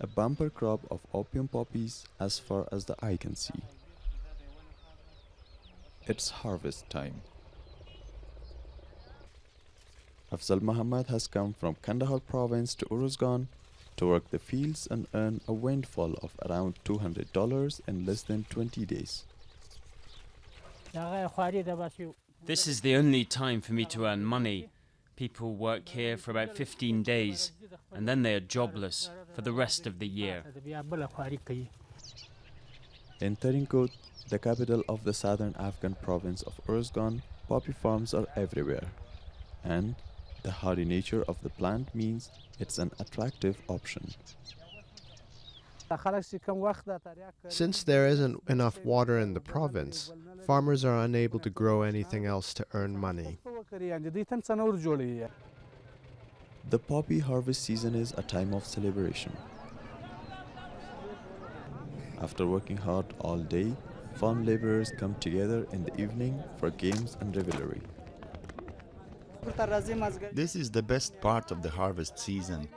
a bumper crop of opium poppies as far as the eye can see. It's harvest time. Afzal Muhammad has come from Kandahar province to Uruzgan to work the fields and earn a windfall of around $200 in less than 20 days. This is the only time for me to earn money. People work here for about 15 days and then they are jobless for the rest of the year. In Tarinkot, the capital of the southern Afghan province of Uruzgan, poppy farms are everywhere. And the hardy nature of the plant means it's an attractive option. Since there isn't enough water in the province, farmers are unable to grow anything else to earn money. The poppy harvest season is a time of celebration. After working hard all day, farm laborers come together in the evening for games and revelry. This is the best part of the harvest season.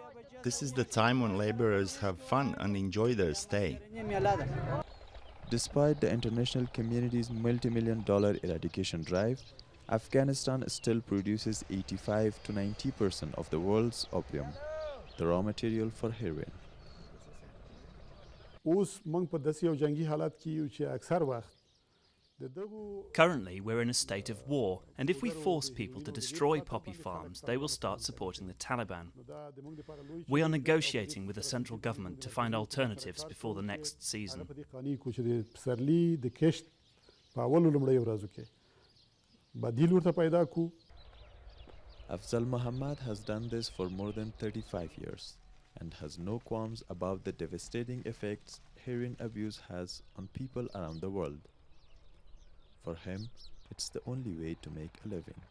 This is the time when laborers have fun and enjoy their stay. Despite the international community's multi-million-dollar eradication drive, Afghanistan still produces 85 to 90% of the world's opium, the raw material for heroin. Currently, we're in a state of war, and if we force people to destroy poppy farms, they will start supporting the Taliban. We are negotiating with the central government to find alternatives before the next season. Afzal Muhammad has done this for more than 35 years and has no qualms about the devastating effects heroin abuse has on people around the world. For him, it's the only way to make a living.